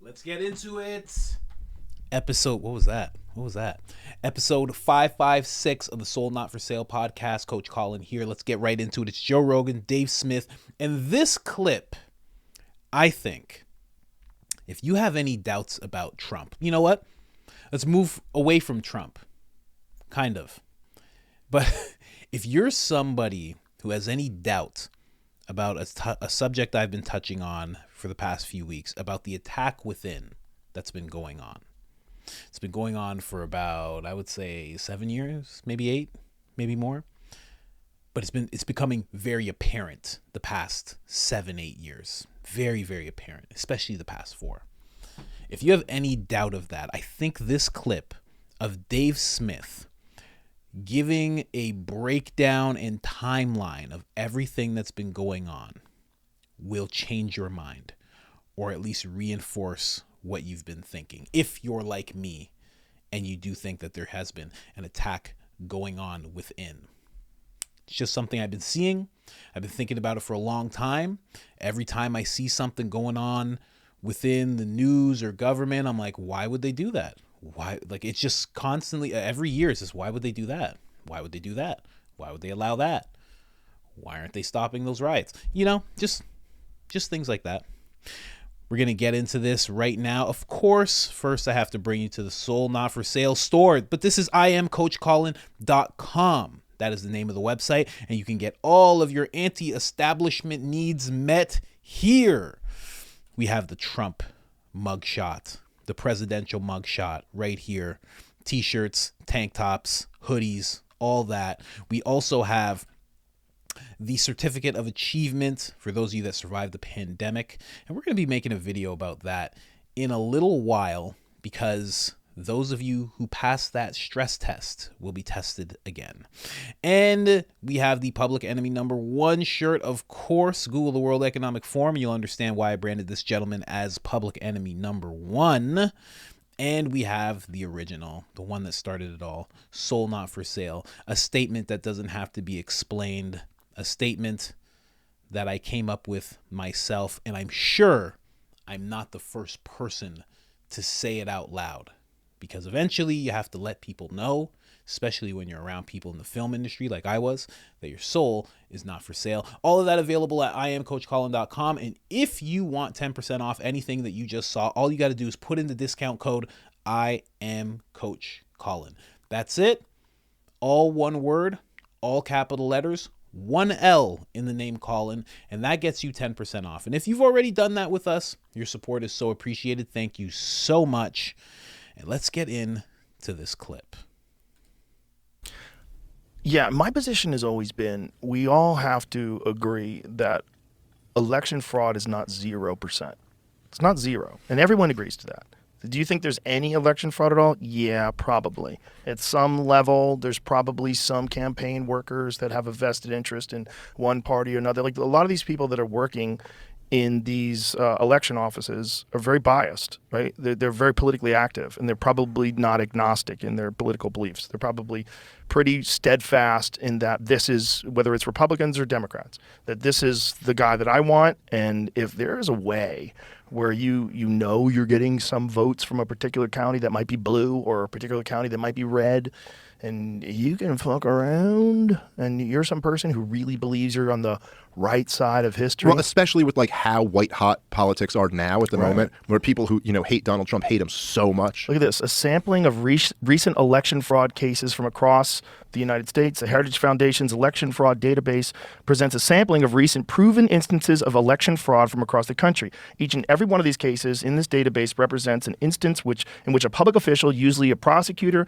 Let's get into it. Episode, what was that? Episode 556 of the Soul Not For Sale podcast. Coach Colin here. Let's get right into it. It's Joe Rogan, Dave Smith, and this clip, I think, if you have any doubts about Trump, you know what? Let's move away from Trump. Kind of. But if you're somebody who has any doubt about a subject I've been touching on for the past few weeks, about the attack within that's been going on. It's been going on for about, I would say, 7 years, maybe 8, maybe more. But it's becoming very apparent the past 7-8 years. Very, very apparent, especially the past 4. If you have any doubt of that, I think this clip of Dave Smith giving a breakdown and timeline of everything that's been going on will change your mind, or at least reinforce what you've been thinking. If you're like me and you do think that there has been an attack going on within. It's just something I've been seeing. I've been thinking about it for a long time. Every time I see something going on within the news or government, I'm like, why would they do that? Why? Like, it's just constantly, every year it's just, why would they do that? Why would they do that? Why would they allow that? Why aren't they stopping those riots? You know, just things like that. We're going to get into this right now. Of course, first I have to bring you to the Soul Not For Sale store, but this is IamCoachColin.com. That is the name of the website, and you can get all of your anti-establishment needs met here. We have the Trump mugshot, the presidential mugshot right here. T-shirts, tank tops, hoodies, all that. We also have the certificate of achievement for those of you that survived the pandemic. And we're going to be making a video about that in a little while, because those of you who passed that stress test will be tested again. And we have the Public Enemy #1 shirt, of course. Google the World Economic Forum. You'll understand why I branded this gentleman as Public Enemy #1. And we have the original, the one that started it all, Soul Not For Sale, a statement that doesn't have to be explained, a statement that I came up with myself, and I'm sure I'm not the first person to say it out loud, because eventually you have to let people know, especially when you're around people in the film industry like I was, that your soul is not for sale. All of that available at IamCoachColin.com. And if you want 10% off anything that you just saw, all you got to do is put in the discount code IamCoachColin. That's it. All one word, all capital letters, 1 L in the name Colin, and that gets you 10% off. And if you've already done that with us, your support is so appreciated. Thank you so much. And let's get into this clip. Yeah, my position has always been, we all have to agree that election fraud is not 0%. It's not 0, and everyone agrees to that. Do you think there's any election fraud at all? Yeah, probably. At some level, there's probably some campaign workers that have a vested interest in one party or another. Like, a lot of these people that are working in these election offices are very biased, right? They're very politically active, and they're probably not agnostic in their political beliefs. They're probably pretty steadfast in that this is, whether it's Republicans or Democrats, that this is the guy that I want. And if there is a way where you know you're getting some votes from a particular county that might be blue, or a particular county that might be red, and you can fuck around, and you're some person who really believes you're on the right side of history. Well, especially with like how white hot politics are now at the moment, where people who, hate Donald Trump hate him so much. Look at this, a sampling of recent election fraud cases from across the United States. The Heritage Foundation's election fraud database presents a sampling of recent proven instances of election fraud from across the country. Each and every one of these cases in this database represents an instance in which a public official, usually a prosecutor,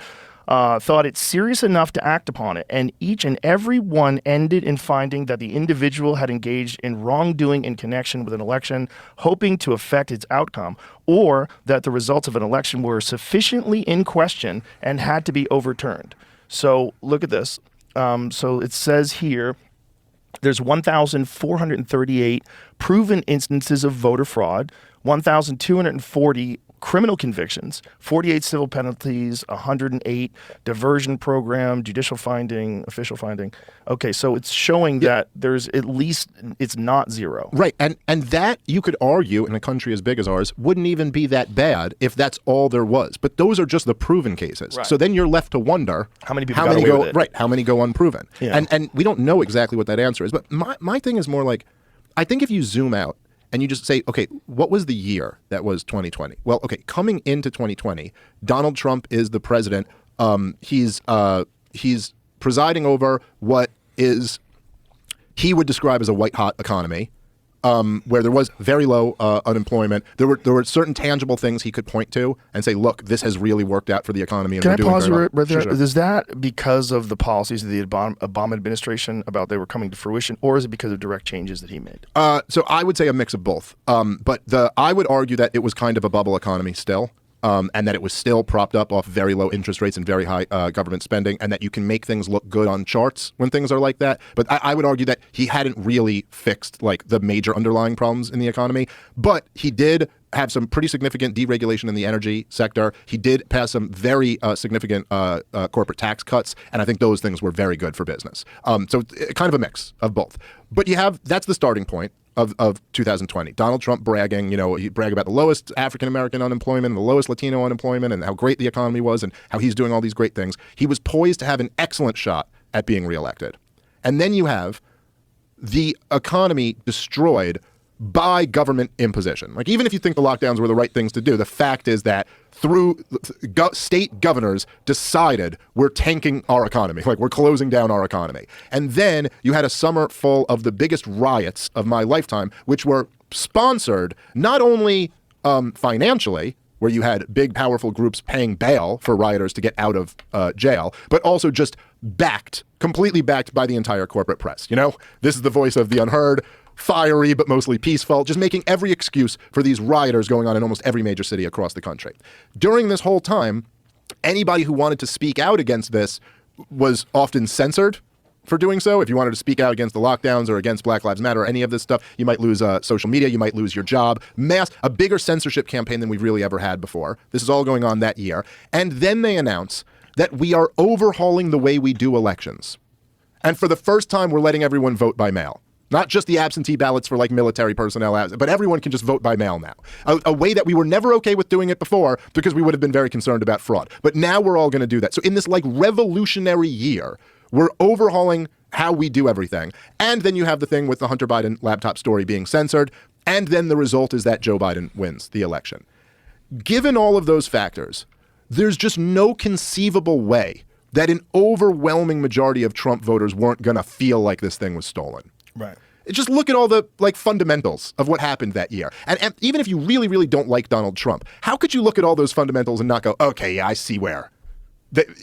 thought it serious enough to act upon it, and each and every one ended in finding that the individual had engaged in wrongdoing in connection with an election, hoping to affect its outcome, or that the results of an election were sufficiently in question and had to be overturned. So look at this. So it says here, there's 1,438 proven instances of voter fraud, 1,240 criminal convictions, 48 civil penalties, 108 diversion program, judicial finding, official finding. Okay, so it's showing that there's at least, it's not zero. Right, and that, you could argue, in a country as big as ours, wouldn't even be that bad if that's all there was. But those are just the proven cases. Right. So then you're left to wonder how many people got away with it. Right, how many go unproven. Yeah. And we don't know exactly what that answer is. But my thing is more like, I think if you zoom out and you just say, okay, what was the year that was 2020? Well, okay, coming into 2020, Donald Trump is the president. He's presiding over what is he would describe as a white-hot economy, where there was very low unemployment. There were certain tangible things he could point to and say, look, this has really worked out for the economy. And Can we're I doing pause very right well. there? Sure. Is that because of the policies of the Obama administration about they were coming to fruition, or is it because of direct changes that he made? So I would say a mix of both. But I would argue that it was kind of a bubble economy still. And that it was still propped up off very low interest rates and very high government spending, and that you can make things look good on charts when things are like that. But I would argue that he hadn't really fixed like the major underlying problems in the economy. But he did have some pretty significant deregulation in the energy sector. He did pass some very significant corporate tax cuts, and I think those things were very good for business. So kind of a mix of both. But that's the starting point of 2020. Donald Trump bragging, he brag about the lowest African-American unemployment, the lowest Latino unemployment, and how great the economy was and how he's doing all these great things. He was poised to have an excellent shot at being reelected. And then you have the economy destroyed by government imposition. Like, even if you think the lockdowns were the right things to do, the fact is that through state governors decided we're tanking our economy, like we're closing down our economy. And then you had a summer full of the biggest riots of my lifetime, which were sponsored not only financially, where you had big, powerful groups paying bail for rioters to get out of jail, but also just completely backed by the entire corporate press. This is the voice of the unheard, fiery but mostly peaceful, just making every excuse for these rioters going on in almost every major city across the country. During this whole time, anybody who wanted to speak out against this was often censored for doing so. If you wanted to speak out against the lockdowns or against Black Lives Matter or any of this stuff, you might lose social media, you might lose your job. A bigger censorship campaign than we've really ever had before. This is all going on that year. And then they announce that we are overhauling the way we do elections. And for the first time, we're letting everyone vote by mail. Not just the absentee ballots for like military personnel, but everyone can just vote by mail now. A way that we were never okay with doing it before because we would have been very concerned about fraud. But now we're all going to do that. So in this like revolutionary year, we're overhauling how we do everything. And then you have the thing with the Hunter Biden laptop story being censored. And then the result is that Joe Biden wins the election. Given all of those factors, there's just no conceivable way that an overwhelming majority of Trump voters weren't going to feel like this thing was stolen. Right. Just look at all the like fundamentals of what happened that year. And even if you really, really don't like Donald Trump, how could you look at all those fundamentals and not go, okay, yeah, I see where.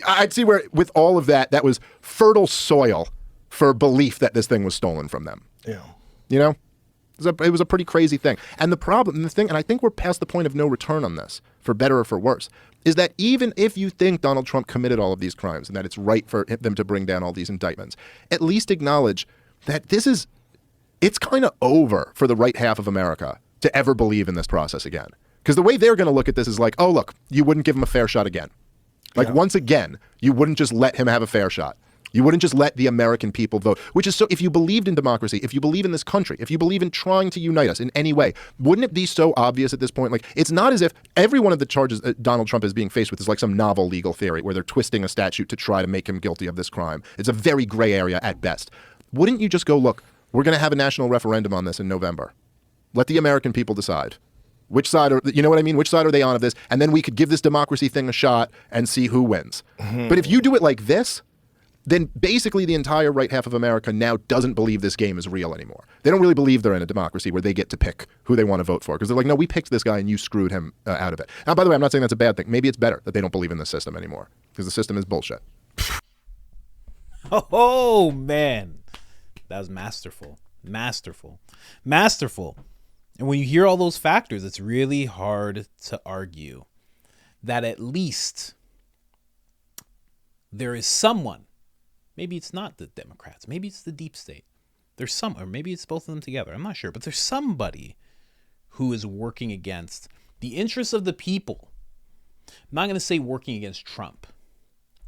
I'd see where with all of that, that was fertile soil for belief that this thing was stolen from them. Yeah. It was a pretty crazy thing. And and I think we're past the point of no return on this, for better or for worse, is that even if you think Donald Trump committed all of these crimes and that it's right for them to bring down all these indictments, at least acknowledge that it's kind of over for the right half of America to ever believe in this process again. Because the way they're going to look at this is like, oh, look, you wouldn't give him a fair shot again. Like, once again, you wouldn't just let him have a fair shot. You wouldn't just let the American people vote, which is so, if you believed in democracy, if you believe in this country, if you believe in trying to unite us in any way, wouldn't it be so obvious at this point? Like, it's not as if every one of the charges that Donald Trump is being faced with is like some novel legal theory where they're twisting a statute to try to make him guilty of this crime. It's a very gray area at best. Wouldn't you just go, look, we're going to have a national referendum on this in November. Let the American people decide. Which side which side are they on of this? And then we could give this democracy thing a shot and see who wins. Mm-hmm. But if you do it like this, then basically the entire right half of America now doesn't believe this game is real anymore. They don't really believe they're in a democracy where they get to pick who they want to vote for. Because they're like, no, we picked this guy and you screwed him out of it. Now, by the way, I'm not saying that's a bad thing. Maybe it's better that they don't believe in the system anymore because the system is bullshit. Oh, man. That was masterful. And when you hear all those factors, it's really hard to argue that at least there is someone, maybe it's not the Democrats, maybe it's the deep state. There's some, or maybe it's both of them together. I'm not sure, but there's somebody who is working against The interests of the people. I'm not going to say working against Trump.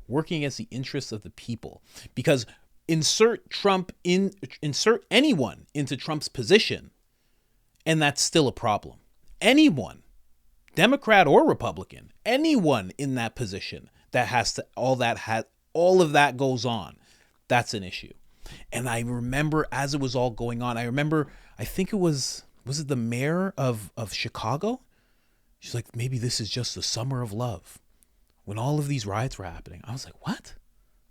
Working against the interests of the people. Because insert anyone into Trump's position, and that's still a problem. Anyone, Democrat or Republican, anyone in that position that has to, all of that goes on, that's an issue. And I remember as it was all going on, I think it was it the mayor of Chicago? She's like, maybe this is just the summer of love. When all of these riots were happening, I was like, what?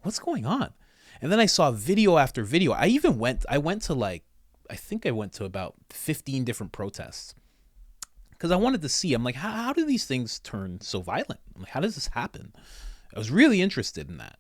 What's going on? And then I saw video after video. I went to about 15 different protests because I wanted to see. I'm like, how do these things turn so violent? I'm like, how does this happen? I was really interested in that.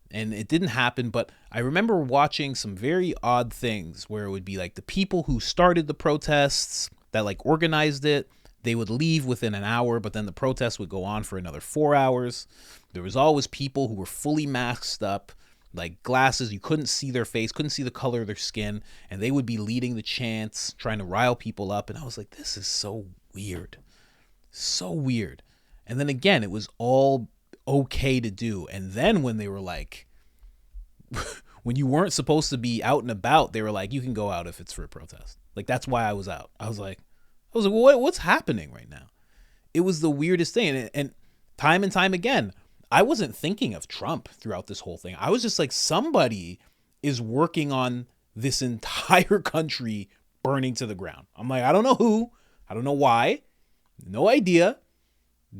And it didn't happen, but I remember watching some very odd things where it would be like the people who started the protests that like organized it, they would leave within an hour, but then the protest would go on for another 4 hours. There was always people who were fully masked up, like glasses. You couldn't see their face, couldn't see the color of their skin, and they would be leading the chants, trying to rile people up. And I was like, this is so weird. So weird. And then again, it was all okay to do. And then when they were like, when you weren't supposed to be out and about, they were like, you can go out if it's for a protest. Like, that's why I was out. I was like, what's happening right now? It was the weirdest thing. And time again, I wasn't thinking of Trump throughout this whole thing. I was just like, somebody is working on this entire country burning to the ground. I'm like, I don't know who, I don't know why, no idea.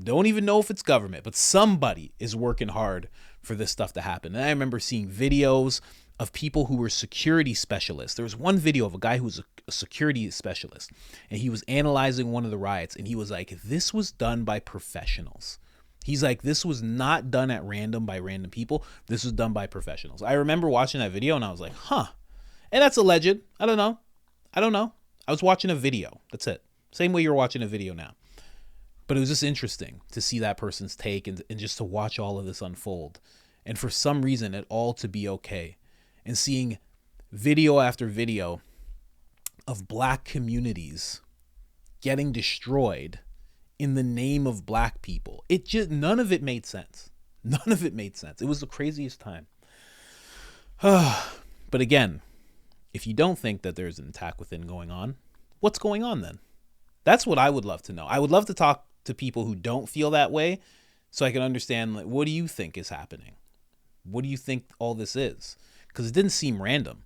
Don't even know if it's government, but somebody is working hard for this stuff to happen. And I remember seeing videos of people who were security specialists. There was one video of a guy who was a security specialist, and he was analyzing one of the riots, and he was like, this was done by professionals. He's like, this was not done at random by random people. This was done by professionals. I remember watching that video, and I was like, huh. And that's alleged. I don't know. I was watching a video. That's it. Same way you're watching a video now. But it was just interesting to see that person's take and just to watch all of this unfold. And for some reason, it all to be okay. And seeing video after video of black communities getting destroyed in the name of black people. None of it made sense. None of it made sense. It was the craziest time. But again, if you don't think that there's an attack within going on, what's going on then? That's what I would love to know. I would love to talk to people who don't feel that way so I can understand, like, what do you think is happening? What do you think all this is? Because it didn't seem random.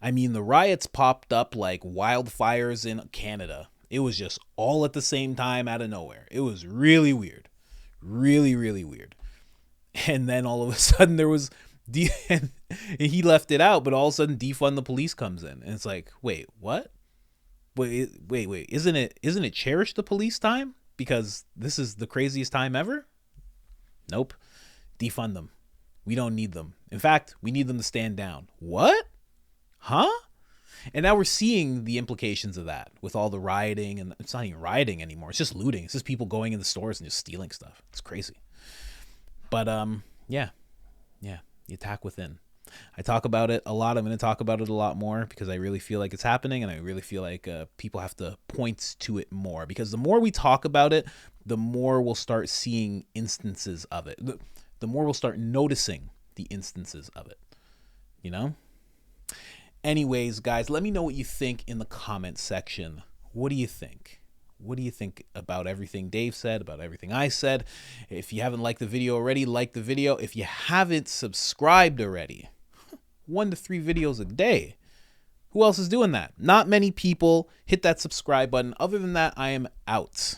I mean, the riots popped up like wildfires in Canada. It was just all at the same time out of nowhere. It was really weird. Really, really weird. And then all of a sudden there was, and he left it out, but all of a sudden defund the police comes in. And it's like, wait, what? Wait, isn't it cherish the police time? Because this is the craziest time ever? Nope. Defund them. We don't need them. In fact, we need them to stand down. What? Huh? And now we're seeing the implications of that with all the rioting, and it's not even rioting anymore. It's just looting. It's just people going in the stores and just stealing stuff. It's crazy. But yeah, the attack within. I talk about it a lot. I'm going to talk about it a lot more because I really feel like it's happening, and I really feel like people have to point to it more, because the more we talk about it, the more we'll start seeing instances of it. The more we'll start noticing the instances of it, you know? Anyways, guys, let me know what you think in the comment section. What do you think? What do you think about everything Dave said, about everything I said? If you haven't liked the video already, like the video. If you haven't subscribed already, 1 to 3 videos a day. Who else is doing that? Not many people. Hit that subscribe button. Other than that, I am out.